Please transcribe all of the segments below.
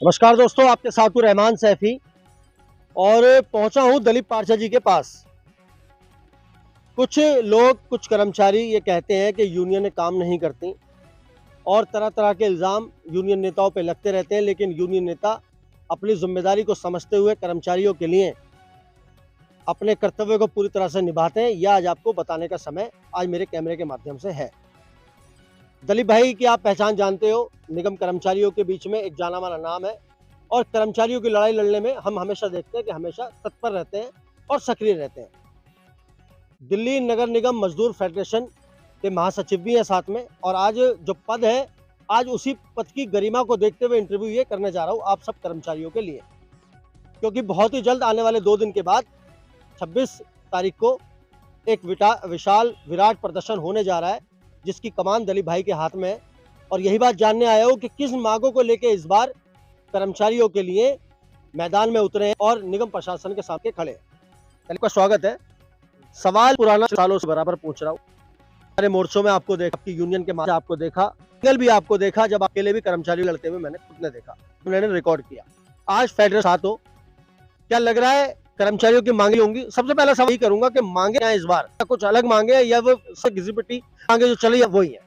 नमस्कार दोस्तों, आपके साथ हूँ रहमान सैफी और पहुंचा हूँ दलीप पारछा जी के पास। कुछ लोग, कुछ कर्मचारी ये कहते हैं कि यूनियनें काम नहीं करती और तरह तरह के इल्ज़ाम यूनियन नेताओं पे लगते रहते हैं, लेकिन यूनियन नेता अपनी जिम्मेदारी को समझते हुए कर्मचारियों के लिए अपने कर्तव्य को पूरी तरह से निभाते हैं। यह आज आपको बताने का समय आज मेरे कैमरे के माध्यम से है। दलीप भाई की आप पहचान जानते हो, निगम कर्मचारियों के बीच में एक जाना माना नाम है और कर्मचारियों की लड़ाई लड़ने में हम हमेशा देखते हैं कि हमेशा तत्पर रहते हैं और सक्रिय रहते हैं। दिल्ली नगर निगम मजदूर फेडरेशन के महासचिव भी हैं साथ में, और आज जो पद है, आज उसी पद की गरिमा को देखते हुए इंटरव्यू ये करने जा रहा हूँ आप सब कर्मचारियों के लिए, क्योंकि बहुत ही जल्द आने वाले 2 दिन के बाद 26 तारीख को एक विशाल विराट प्रदर्शन होने जा रहा है, जिसकी कमान दलीप भाई के हाथ में है। और यही बात जानने आया हूँ कि किस मांगों को लेकर इस बार कर्मचारियों के लिए मैदान में उतरे हैं और निगम प्रशासन के सामने खड़े हैं। दलीप का स्वागत है। सवाल पुराना सालों से बराबर पूछ रहा हूँ। सारे मोर्चों में आपको देखा, आपकी यूनियन के माध्यम से आपको देखा, कल भी आपको देखा, जब अकेले भी कर्मचारी लड़ते हुए मैंने खुद ने देखा, मैंने रिकॉर्ड किया। आज फेडरेशन साथ हो, क्या लग रहा है कर्मचारियों की मांगे होंगी? सबसे पहला सवाल यही करूंगा कि मांगे क्या इस बार, कुछ अलग मांगे या वो एग्जीक्यूटिव मांगे जो चली वही है?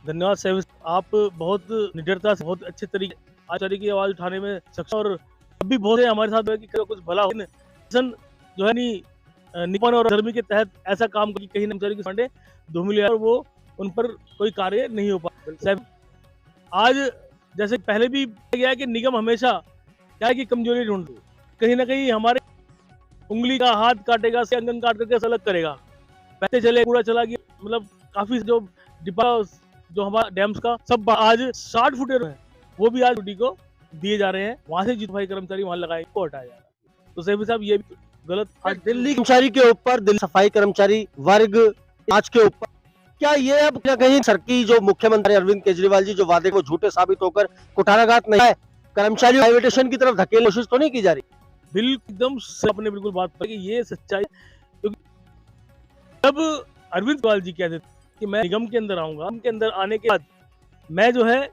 धन्यवाद सैफ, आप बहुत निडरता से बहुत अच्छे तरीके आचार्य की आवाज उठाने में सक्षम, और अभी बहुत है हमारे साथ है कि कुछ भला हो। जो है निपन और धर्मी के तहत ऐसा काम कि कहीं कर्मचारी के फंडे धूमिल और वो उन पर कोई कार्य नहीं हो पाता। सैफ, आज जैसे पहले भी गया है कि निगम हमेशा क्या है कि कमजोरी ढूंढती, कहीं ना कहीं हमारे उंगली का हाथ काटेगा, से अंगन काट करके अलग करेगा। पैसे चले, कूड़ा चला गया, मतलब काफी जो डिब्बा जो हमारा डैम्स का सब आज 60 फुटें हैं, वो भी आज ड्यूटी को दिए जा रहे हैं। वहां से जित भाई कर्मचारी वहां लगाए को हटाया जा रहा है। तो सैफी साहब, ये भी गलत। आज दिल्ली कर्मचारी के ऊपर, दिल्ली सफाई कर्मचारी वर्ग आज के ऊपर, क्या ये अब कहीं सर की जो मुख्यमंत्री अरविंद केजरीवाल जी जो वादे को झूठे साबित होकर कुठाराघात नहीं है, कर्मचारी प्राइवेटेशन की तरफ धकेलने की कोशिश तो नहीं की जा रही? बिल्कुल, एकदम आपने बिल्कुल बात की, ये सच्चाई। क्योंकि जब अरविंद केजरीवाल जी कहते थे कि मैं निगम के अंदर आऊंगा, उनके अंदर आने के बाद मैं जो है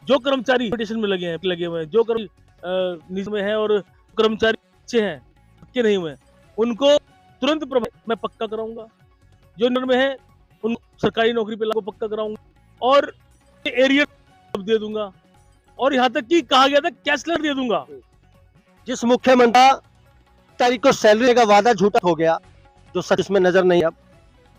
जो कर्मचारी में लगे हुए हैं, जो निजी में है और कर्मचारी अच्छे हैं, पक्के नहीं हुए, उनको तुरंत मैं पक्का कराऊंगा। जो नर में है उन सरकारी नौकरी पे लागू पक्का कराऊंगा और एरिया दे दूंगा, और यहाँ तक कि कहा गया था कैशलेस दे दूंगा। जिस मुख्यमंत्री तारीख को सैलरी का वादा झूठा हो गया, जो सच इसमें नजर नहीं, अब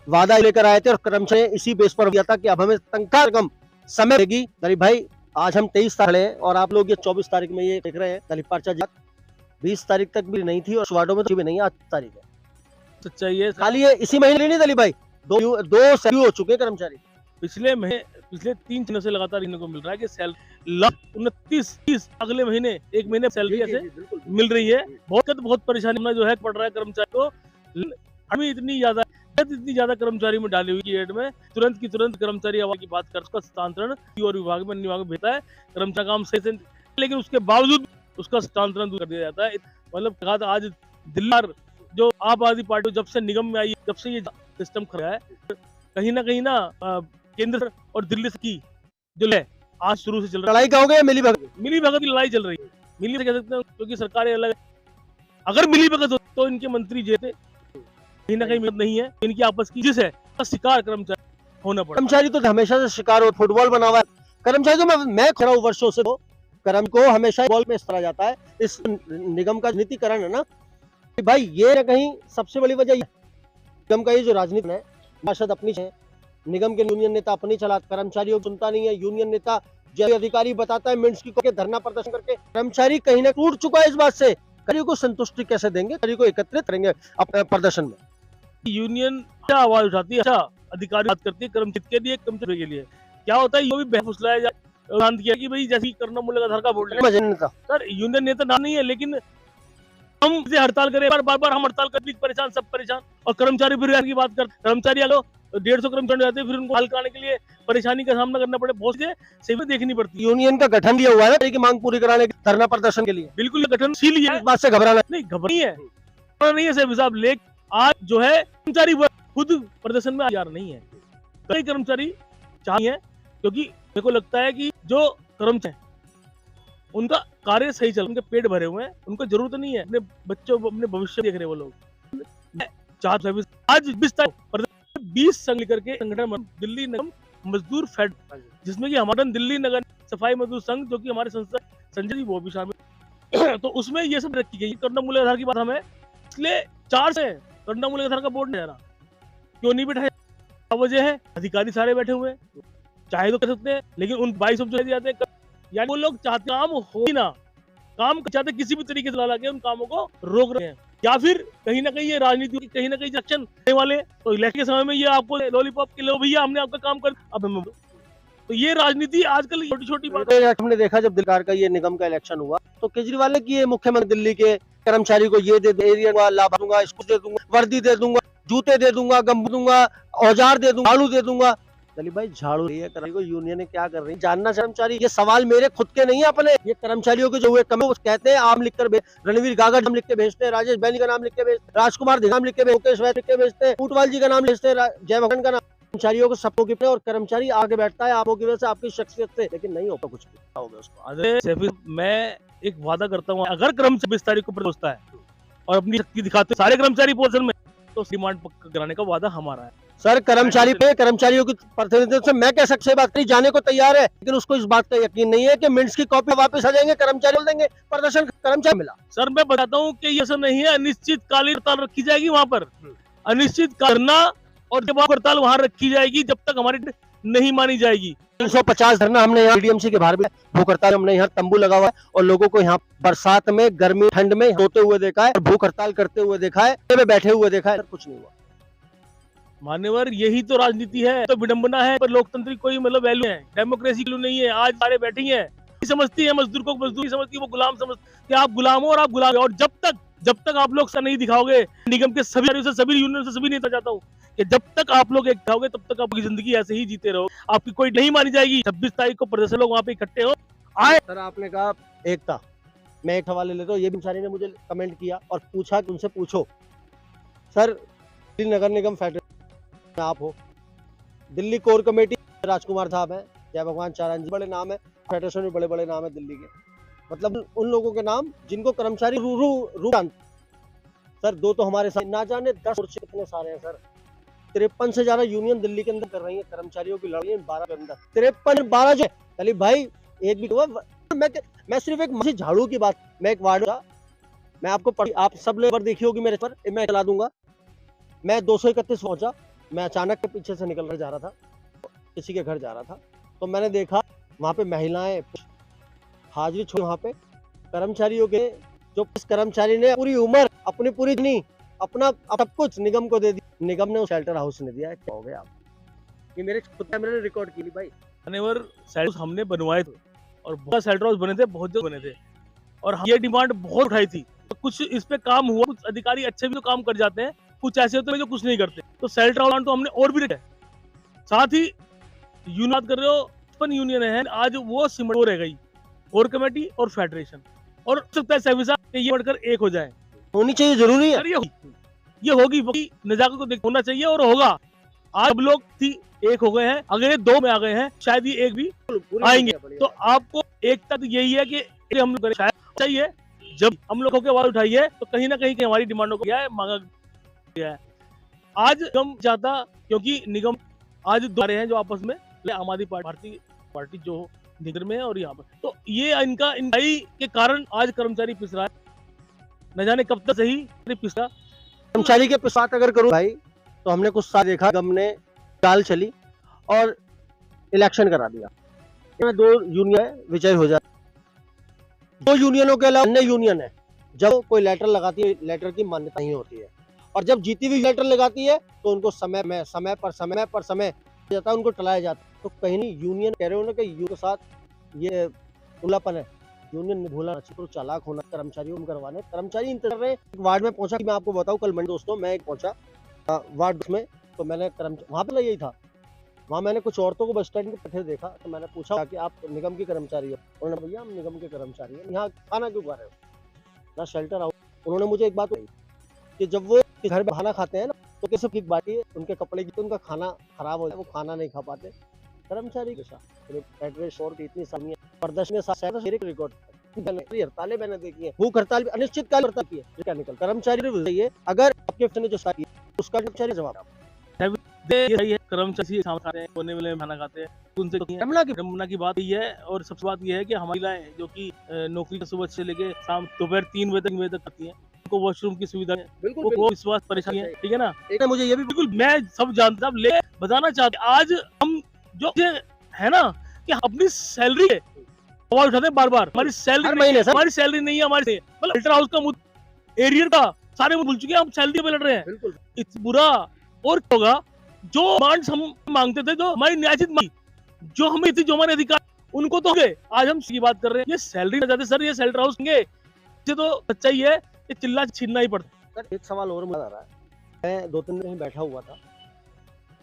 वादा लेकर आए थे और कर्मचारी इसी बेस पर दिया था कि अब हमें तनख्वाह रकम समय देगी। दलीप भाई, आज हम 23 तारीख हैं और आप लोग ये 24 तारीख में ये देख रहे हैं। दलीप पारछा जी 20 तारीख तक भी नहीं थी और वार्डों में तो भी नहीं, आज तारीख है। सच्चाई है, खाली ये इसी महीने नहीं दलीप भाई, दो सैलरी हो चुके कर्मचारी। पिछले 3 महीनों से लगातार देखने को मिल रहा है कि सैलरी 29-30 अगले महीने, एक महीने सैलरी ऐसे मिल रही है। बहुत परेशानी में जो है पड़ रहा है कर्मचारी को। हमें इतनी ज्यादा कर्मचारी में डाली हुई रेट में तुरंत की तुरंत कर्मचारी आवाज की बात कर उसका हस्तांतरण और विभाग में अन्य विभाग में भेजता है। कर्मचारी काम सही से, लेकिन उसके बावजूद उसका हस्तांतरण कर दिया जाता है। मतलब कहा था आज दिल्ली जो आप आदमी पार्टी जब से निगम में आई, जब से ये सिस्टम खड़ा है, कहीं ना केंद्र और दिल्ली की जो है आज शुरू से चल रहा है। लड़ाई कहोगे या मिली भगत की लड़ाई चल रही है। मिली कह सकते हैं क्योंकि सरकारें अलग, अगर मिली भगत हो तो इनके मंत्री जेते कहीं ना कहीं नहीं है, इनकी आपस की जिस है शिकार कर्मचारी होना पड़ा। कर्मचारी तो हमेशा से शिकार हो, फुटबॉल बना हुआ है कर्मचारी। तो मैं खड़ा हूँ वर्षों से, कर्म को हमेशा बॉल में इस तरह जाता है। इस निगम का नीतिकरण है ना भाई, ये कहीं सबसे बड़ी वजह निगम का ये जो राजनीति है, पार्षद अपनी है, निगम के यूनियन नेता अपनी चला, कर्मचारियों को सुनता नहीं है। यूनियन नेता जो अधिकारी बताता है मिनट्स की धरना प्रदर्शन करके, कर्मचारी कहीं ना टूट चुका है इस बात से। कर्मचारियों को संतुष्टि कैसे देंगे, कर्मचारियों को एकत्रित करेंगे अपने प्रदर्शन में? यूनियन क्या आवाज उठाती है, अधिकारी बात करती है कर्मचारी के लिए, कर्मचारी के लिए क्या होता है, ये भी बेफुसलाया शांत किया कि भाई जैसे करना मुल्ला का धरका बोल सर, यूनियन नेता ना नहीं है, लेकिन हम इसे हड़ताल करें, बार हम हड़ताल कर परेशान, सब परेशान, और कर्मचारी फिर की बात कर, कर्मचारी आ 150 कर्मचारी जाते हैं, फिर उनको हल कराने के लिए परेशानी का सामना करना पड़े, बहुत से सेवा देखनी पड़ती है। यूनियन का गठन दिया हुआ है कि मांग पूरी कराने के धरना प्रदर्शन के लिए। बिल्कुल गठनशील है, इस बात से घबराना नहीं, घबरानी है सेफ साहब। लेकिन आज जो है कर्मचारी खुद प्रदर्शन में तैयार नहीं है। कई कर्मचारी चाहिए, क्योंकि मेरे को लगता है कि जो कर्मचारी उनका कार्य सही चल, उनके पेट भरे हुए हैं, उनको जरूरत नहीं है अपने बच्चों अपने भविष्य देख रहे वो लोग। मैं चार सर्विस आज 20 संघ लेकर के संगठन दिल्ली निगम मजदूर फेड, जिसमें कि हमारा दिल्ली नगर सफाई मजदूर संघ जो कि हमारे संसद संजय जी वो भी शामिल तो उसमें ये सब रखी गई। करुणा मूल्य आधार की बात हमें इसलिए 4 से करुणा मूल्य आधार का बोर्ड नहीं आ रहा, क्यों नहीं बैठा? वजह है अधिकारी सारे बैठे हुए हैं, चाहे तो कर सकते हैं, लेकिन उन 22 जो जाते हैं यानी वो लोग चाहते काम हो ही ना, काम चाहते किसी भी तरीके से ला के उन कामों को रोक रहे हैं, या फिर कहीं ना कहीं ये राजनीति कहीं ना कहीं इलेक्शन देने वाले तो इलेक्शन के समय में ये आपको लॉलीपॉप के लो भैया हमने आपका काम कर अब हम तो ये राजनीति आजकल छोटी छोटी बात। हमने देखा जब सरकार का ये निगम का इलेक्शन हुआ तो केजरीवाल ने किए मुख्यमंत्री दिल्ली के कर्मचारी को ये दे एरिया लाभ दूंगा, इसको दे दूंगा, वर्दी दे दूंगा, जूते दे दूंगा, गम दूंगा, औजार दे दूंगा, झाड़ू दे दूंगा। दलीप भाई झाड़ू रही है कर्मचारी को यूनियन क्या कर रही है जानना। कर्मचारी ये सवाल मेरे खुद के नहीं है, अपने ये कर्मचारियों के जो हुए कम कहते हैं आम लिख कर रणवीर गागा नाम लिख के भेजते हैं, राजेश बैनी का नाम लिख के भेजते, राजकुमार नाम लिख के मुकेश वैद लिख के भेजते हैं, फूटवाल जी का नाम लिखते हैं, जय भगन का नाम। कर्मचारियों को सबको की और कर्मचारी आगे बैठता है आपको की वजह से, आपकी शख्सियत से, लेकिन नहीं होता कुछ भी होगा उसको। मैं एक वादा करता हूँ, अगर कर्मचारी 20 तारीख को पहुंचता है और अपनी शक्ति दिखाते सारे कर्मचारी पोर्शन में तो डिमांड पक्का कराने का वादा हमारा है। सर कर्मचारी पे कर्मचारियों की प्रतिनिधित्व से मैं कह सकते बात करी जाने को तैयार है, लेकिन उसको इस बात का यकीन नहीं है कि मिनट्स की कॉपी वापस आ जाएंगे, कर्मचारी बोल देंगे प्रदर्शन कर्मचारी मिला। सर मैं बताता हूँ कि ये ऐसा नहीं है, अनिश्चितकालीन हड़ताल रखी जाएगी वहां पर, अनिश्चित करना और जब हड़ताल वहां रखी जाएगी जब तक हमारी नहीं मानी जाएगी। 350 धरना हमने यहाँ डीएमसी के बाहर भी भूख हड़ताल हमने यहाँ तंबू लगा हुआ है और लोगों को यहाँ बरसात में गर्मी ठंड में सोते हुए देखा है और भूख हड़ताल करते हुए देखा है, बैठे हुए देखा है, कुछ नहीं हुआ। मान्यवर यही तो राजनीति है, तो विडंबना है, पर लोकतंत्र कोई मतलब वैल्यू है, डेमोक्रेसी वैल्यू नहीं है। आज सारे बैठे हैं समझती है मजदूर को मजदूरी समझती है, वो गुलाम समझती कि आप गुलाम हो और आप गुलाम हो। और जब तक आप लोग नहीं दिखाओगे निगम के सभी यूनियन से सभी नेता चाहता हूँ कि जब तक आप लोग एक दिखाओगे तब तक आपकी जिंदगी ऐसे ही जीते रहो, आपकी कोई नहीं मानी जाएगी। 26 तारीख को प्रदर्शन लोग वहाँ पे इकट्ठे हो आए। सर आपने कहा एकता, मैं एक हवाले लेता हूँ, ये बेचारी ने मुझे कमेंट किया और पूछा कि उनसे पूछो सर दिल्ली नगर निगम फेडरेशन आप हो, दिल्ली कोर कमेटी राजकुमार साहब है, जय भगवान चारण जी बड़े नाम है, फेडरेशन में बड़े बड़े नाम है दिल्ली के, मतलब उन लोगों के नाम जिनको कर्मचारी रू सर 2 तो हमारे साथ ना जाने 10 मोर्चे कितने सारे हैं सर। 53 से ज्यादा यूनियन दिल्ली के अंदर कर रही है कर्मचारियों की लड़ाई 12 के अंदर 53 12 जो दलीप भाई एक भी हुआ। मैं सिर्फ एक झाड़ू की बात, मैं एक वार्ड का मैं आपको आप सब लेबर देखी होगी मेरे पर, मैं चला दूंगा। मैं 231 पहुंचा, मैं अचानक के पीछे से निकल कर जा रहा था, किसी के घर जा रहा था, तो मैंने देखा वहां पे महिलाएं हाजिरी छोड़, वहां पे कर्मचारियों के जो इस कर्मचारी ने पूरी उम्र अपनी पूरी नहीं अपना सब कुछ निगम को दे दी, निगम ने शेल्टर हाउस ने दिया है। क्या हो गया आप, ये मेरे खुद कैमरे ने रिकॉर्ड की भाई। मान्यवर शेल्टर हमने बनवाए थे और बहुत शेल्टर हाउस बने थे, बहुत जगह बने थे और ये डिमांड बहुत उठाई थी, तो कुछ इस पे काम हुआ, कुछ अधिकारी अच्छे भी तो काम कर जाते हैं, कुछ ऐसे होते हैं जो कुछ नहीं करते, तो शेल्टर हाउस तो हमने और भी रखे। साथ ही यूनियन कर रहे हो, 55 यूनियन है आज वो सिमट हो रह गई, कोर कमेटी और फेडरेशन, और हो सकता है सेविसा ये बढ़कर एक हो जाए, होनी चाहिए, जरूरी है ये होगी नजाकत को होना चाहिए और होगा। आज सब लोग एक हो गए हैं, अगर ये 2 में आ गए हैं शायद ये एक भी आएंगे, तो आपको एकता तो यही है कि हम लोग शायद चाहिए जब हम लोगों के आवाज उठाइए तो कहीं ना कहीं हमारी डिमांडों को मांगा गया है। आज निगम चाहता, क्योंकि निगम आज 2 हैं जो आपस में, आम आदमी पार्टी जो निगर में है और यहाँ पर, तो ये इनका इनकाई के कारण आज कर्मचारी पिस रहा है, न जाने कब तक सही पिस रहा। कर्मचारी के साथ अगर करूं भाई तो हमने कुछ साल देखा, निगम ने चाल चली और इलेक्शन करा दिया, 2 यूनियन विजय हो जाए, 2 यूनियनों के अलावा अन्य यूनियन है जब कोई लेटर लगाती है, लेटर की मान्यता नहीं होती है, और जब जीती हुई लेटर लगाती है तो उनको समय पर जाता है, उनको टलाया जाता है। तो कहीं नहीं यूनियन कह रहे हो ना कि यूनियन के साथ ये उल्लापन है, यूनियन ने भूला तो चालाक होना, कर्मचारियों को करवाने, कर्मचारी इंतजार रहे। वार्ड में पहुंचा कि मैं आपको बताऊं, कल मंडे दोस्तों मैं एक पहुंचा वार्ड में, तो मैंने वहां पे यही था, वहां मैंने कुछ औरतों को बस स्टैंड के बैठे देखा, तो मैंने पूछा कि आप निगम की कर्मचारी हो? उन्होंने भैया हम निगम के कर्मचारी हैं, यहाँ खाना क्यों खा रहे हो, ना शेल्टर हाउस। उन्होंने मुझे एक बात कही कि जब वो घर में खाना खाते हैं ना तो कैसे ठीक बात है उनके कपड़े की, तो उनका खाना खराब हो जाए, वो खाना नहीं खा पाते। कर्मचारी के साथ फेडरेशन की इतनी सारी प्रदर्शन के साथ रिकॉर्ड हड़तालें मैंने देखी है, भूख हड़ताल अनिश्चितकालीन हड़ताल की है। ये क्या निकल कर्मचारी है, अगर आपके ने जो साथ किया उसका कर्मचारी जवाब ये सही है, कर्मचारी शाम खाते हैं, कोने में खाना खाते हैं, उनसे रमना की बात ये है। और सबसे बात ये है कि हमारी महिलाएं जो कि नौकरी सुबह से लेके शाम दोपहर 3 बजे तक आती हैं, उनको वॉशरूम की सुविधा है, वो विश्वास परेशानी है, ठीक है ना। एक मुझे ये भी बिल्कुल मैं सब जानता हूँ, ले बताना चाहते आज हम जो है ना कि अपनी सैलरी है आवाज उठाते हैं बार बार, हमारी सैलरी महीने हमारी सैलरी नहीं है, हमारी मतलब अल्ट्रा हाउस का एरियर का सारे भूल चुके हैं, हम सैलरी पे लड़ रहे हैं। बिल्कुल इतना बुरा और क्या होगा, जो डिमांड्स हम मांगते थे, जो हमारी न्यायित मांग, जो हमें थी, जो हमारे अधिकार, उनको तो गए। आज हम की बात कर रहे हैं, ये सैलरी न जाते सर, ये सेल्टर हाउस होंगे, ये तो सच्चाई है, ये चिल्ला छीनना ही पड़ता। सर एक सवाल और मुझे आ रहा है, मैं 2-3 दिन बैठा हुआ था,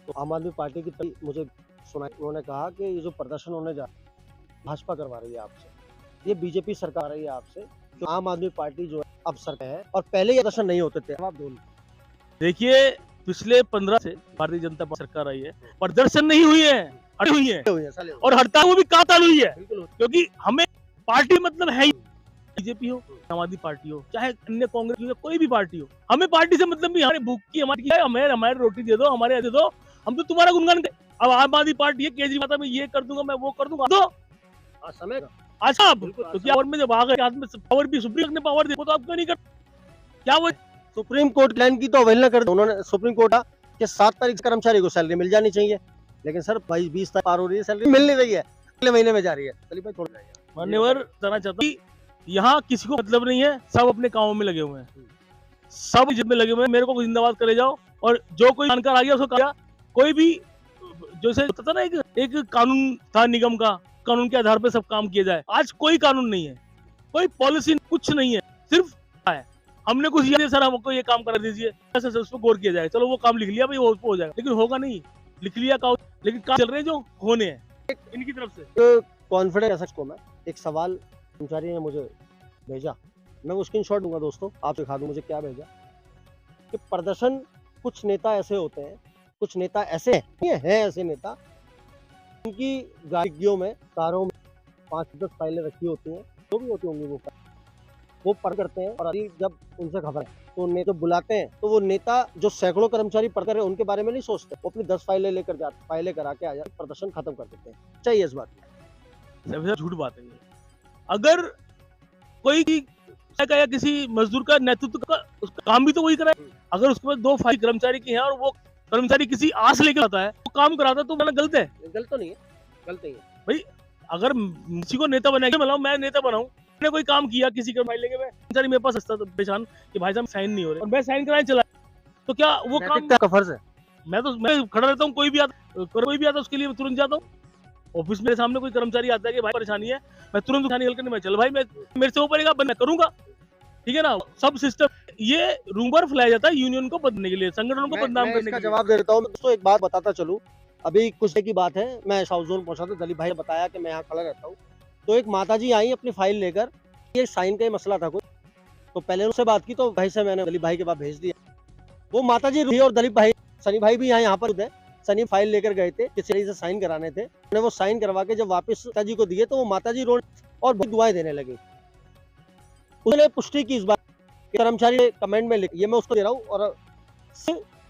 तो आम आदमी पार्टी की तरफ मुझे सुना, उन्होंने कहा कि ये जो प्रदर्शन होने जा रहा है भाजपा करवा रही है आपसे, ये बीजेपी सरकार रही है आपसे, जो आम आदमी पार्टी जो है अब सरकार है, और पहले ये प्रदर्शन नहीं होते थे। आप देखिए पिछले 15 से भारतीय जनता पार्टी सरकार आई है, प्रदर्शन नहीं हुई है, अड़ी हुई है, और हड़ताल वो भी काताल हुई है, क्योंकि हमें पार्टी मतलब है, बीजेपी हो, आम आदमी पार्टी हो, चाहे अन्य कांग्रेस हो, कोई भी पार्टी हो, हमें पार्टी से मतलब नहीं, हमारे भूख की हमारी हमारे रोटी दे दो, हमारे दे दो, हम तो तुम्हारा गुणगान करें। अब आम आदमी पार्टी है, केजरीवाल मैं ये कर दूंगा, मैं वो कर दूंगा, दो समय अच्छा, क्योंकि और में जब आ गए हाथ में पावर भी, सुप्रीम ने पावर देखो, तो आप क्यों नहीं करते? क्या वो सुप्रीम कोर्ट लाइन की तो अवहेलना कर दी उन्होंने। सुप्रीम कोर्ट कि 7 तारीख से कर्मचारी को सैलरी मिल जानी चाहिए, लेकिन सर 22-20 तारीख पार हो रही है, सैलरी मिल नहीं रही है, अगले महीने में जा रही है। चलिए भाई थोड़ा मान्यवर बताना चाहता हूँ, यहाँ किसी को मतलब नहीं है, सब अपने कामों में लगे हुए हैं, सब जिद में लगे हुए हैं, मेरे को जिंदाबाद करे जाओ, और जो कोई जानकार आ गया उसको कहा, कोई भी जैसे होता था ना, एक कानून था निगम का, कानून के आधार पर सब काम किया जाए, आज कोई कानून नहीं है, कोई पॉलिसी कुछ नहीं है, सिर्फ है हमने कुछ किया सर हमको ये काम कर दीजिए, सर उसको गौर किया जाए, चलो वो काम लिख लिया भाई, वो हो जाएगा, लेकिन होगा नहीं, लिख लिया काम, लेकिन काम चल रहे हैं जो होने हैं इनकी तरफ से। तो कॉन्फिडेंस को मैं एक सवाल कर्मचारी ने मुझे भेजा, मैं वो स्क्रीनशॉट दूंगा दोस्तों, आप दिखा दूं मुझे क्या भेजा, कि प्रदर्शन कुछ नेता ऐसे होते हैं, कुछ नेता ऐसे हैं ऐसे नेता, उनकी गाड़ियों में, कारों में 5-10 फाइलें रखी होती हैं, जो भी होती होंगी वो पढ़ करते हैं, और अभी जब उनसे खबर है तो नेता बुलाते हैं, तो वो नेता जो सैकड़ों कर्मचारी पढ़ते रहे उनके बारे में नहीं सोचते, वो अपनी 10 फाइलें लेकर जाते, फाइलें करा के आ जाते, प्रदर्शन खत्म कर देते हैं। चाहिए इस बात में झूठ बात है, अगर कोई या किसी मजदूर का नेतृत्व का उसका काम भी तो वही कराए, अगर उसके पास 2 फाइल कर्मचारी की है और वो कर्मचारी किसी आस लेकर आता है, तो काम कराता है, तो मैंने गलत है? गलत तो नहीं है, गलत नहीं है भाई, अगर किसी को नेता बनाएगा, मैं नेता बनाऊं, मैंने कोई काम किया किसी का फाइल लेके, मैं कर्मचारी मेरे पास हंसता परेशान कि भाई साहब साइन नहीं हो रहे, और मैं साइन कराने चला, तो क्या वो काम का फर्ज है? मैं खड़ा रहता हूँ, कोई भी आता उसके लिए तुरंत जाता हूँ, ऑफिस मेरे सामने कोई कर्मचारी आता है कि भाई परेशानी है, मैं तुरंत उठा निकल कर, मैं चल भाई, मैं मेरे से हो पड़ेगा, मैं करूंगा, ठीक है ना। सब सिस्टम ये रूमर फैलाया जाता है यूनियन को बदलने के लिए, संगठनों को बदनाम करने के लिए। जवाब दे देता हूँ दोस्तों, एक बात बताता चलूं, अभी कुछ की बात है, मैं साउथ जोन पहुंचा था, दलीप भाई ने बताया कि मैं यहाँ खड़ा रहता हूँ, तो एक माताजी आई अपनी फाइल लेकर, ये साइन का ही मसला था कुछ, तो पहले उनसे बात की, तो भाई से मैंने दलीप भाई के पास भेज दिया, वो माताजी रुकी, और दलीप भाई, सनी भाई भी यहाँ पर है, सनी फाइल लेकर गए थे, किसी से साइन कराने थे, उन्होंने वो साइन करवा के जब वापस माताजी को दिए, तो वो माताजी रोड और बहुत दुआएं देने लगी। उसने पुष्टि की इस बात, कर्मचारी ने कमेंट में लिखा, ये मैं उसको दे रहा हूँ, और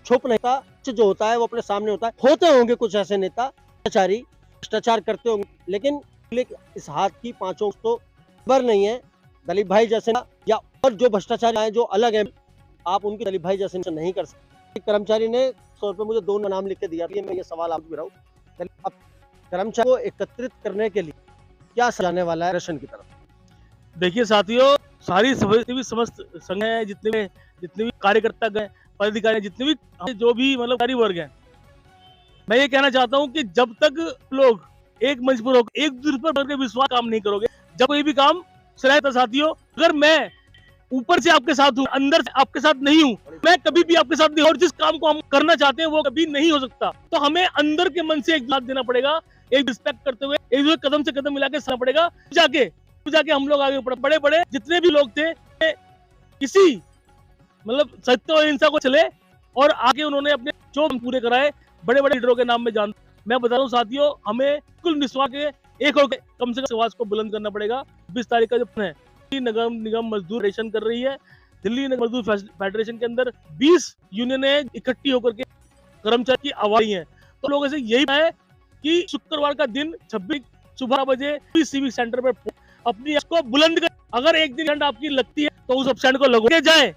छुप नेता जो होता है वो अपने सामने होता है, होते होंगे कुछ ऐसे नेता भ्रष्टाचार करते होंगे, लेकिन इस हाथ की 5 तो खबर नहीं है, दलीप भाई जैसे या और जो भ्रष्टाचारी हैं जो अलग है, आप उनकी दलीप भाई जैसे नहीं कर सकते। कर्मचारी ने 100 रुपये मुझे 2 नाम लिख के दिया, मैं ये सवाल आपको रहा हूँ, अब कर्मचारी को एकत्रित करने के लिए क्या जाने वाला है राशन की तरफ? देखिए साथियों, सारी समस्त संघ है, जितने भी कार्यकर्ता गए, पदाधिकारी, जितने भी जो भी मतलब कार्य वर्ग है, मैं ये कहना चाहता हूँ कि जब तक लोग एक मंच पर होकर एक दूसरे पर विश्वास काम नहीं करोगे, जब कोई भी काम चलाए, साथियों अगर मैं ऊपर से आपके साथ हूँ, अंदर से आपके साथ नहीं हूँ, मैं कभी भी आपके साथ नहीं, और जिस काम को हम करना चाहते हैं वो कभी नहीं हो सकता, तो हमें अंदर के मन से एक साथ देना पड़ेगा, एक रिस्पेक्ट करते हुए एक दूसरे कदम से कदम मिला के चलना पड़ेगा, जाके हम लोग आगे बढ़े। बड़े जितने भी लोग थे किसी मतलब सत्य और हिंसा को चले, और आगे उन्होंने अपने जो पूरे कराए, बड़े लीडरों के नाम में जान। मैं बता रहा हूँ साथियों, हमें कुल निस्वा के एक होकर कम से कम आवाज को बुलंद करना पड़ेगा। 20 तारीख का जो है नगर निगम मजदूर फेडरेशन कर रही है, दिल्ली मजदूर फेडरेशन के अंदर 20 यूनियनें इकट्ठी होकर के कर्मचारी की आवाज है। तो लोगों से यही है कि शुक्रवार का दिन 26 सुबह बजे सिविक सेंटर पर अपनी को बुलंद कर, अगर एक दिन ठंड आपकी लगती है तो उस अपशैंड को लगवाए जाए,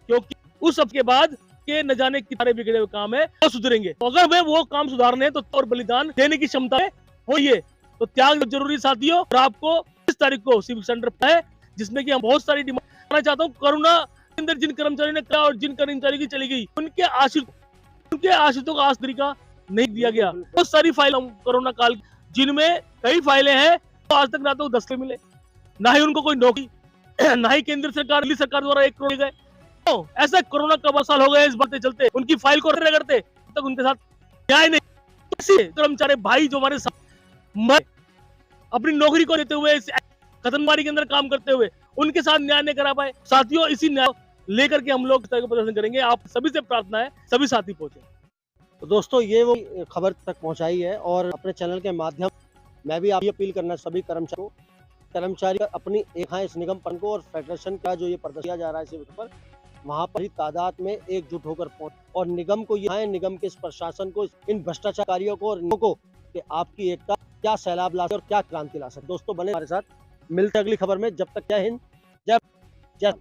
क्योंकि उस सब के बाद के न जाने कितने बिगड़े हुए काम है वो सुधरेंगे। तो अगर वे वो काम सुधारने तो और बलिदान देने की क्षमता है होइए, तो त्याग जरूरी साथियों। और आपको 20 तारीख को सिविक सेंटर पर है, जिसमें कि हम बहुत सारी डिमांड करना चाहता हूँ। कोरोना के अंदर जिन कर्मचारी ने कहा और जिन कर्मचारी की चली गई उनके आश्रितों का आज तरीका नहीं दिया गया। बहुत सारी फाइल कोरोना काल जिनमें कई फाइलें हैं तो आज तक ना तो दस्ते मिले, ना ही उनको कोई नौकरी, ना ही केंद्र सरकार दिल्ली सरकार द्वारा 1 करोड़ गए। तो ऐसा कोरोना का साल हो गया इस बात चलते उनकी फाइल को करते तक उनके साथ न्याय नहीं। कैसे कर्मचारी भाई जो हमारे साथ अपनी नौकरी को देते हुए कतनबारी के अंदर काम करते हुए उनके साथ न्याय नहीं करा पाए। साथियों इसी न्याय लेकर के हम लोग प्रदर्शन करेंगे। आप सभी से प्रार्थना है सभी साथी पहुंचे। तो दोस्तों ये वो खबर तक पहुंचाई है और अपने चैनल के माध्यम मैं भी आप अपील करना सभी कर्मचारी अपनी एक इस निगम पन को और फेडरेशन का जो ये प्रदर्शन किया जा रहा है सिविक पर, वहां पर ही तादाद में एकजुट होकर पहुंच और निगम को ये निगम के इस प्रशासन को, इन भ्रष्टाचारियों को और को कि आपकी एकता क्या सैलाब ला और क्या क्रांति ला सकते। दोस्तों बने हमारे साथ, मिलते अगली खबर में। जब तक जय हिंद, जय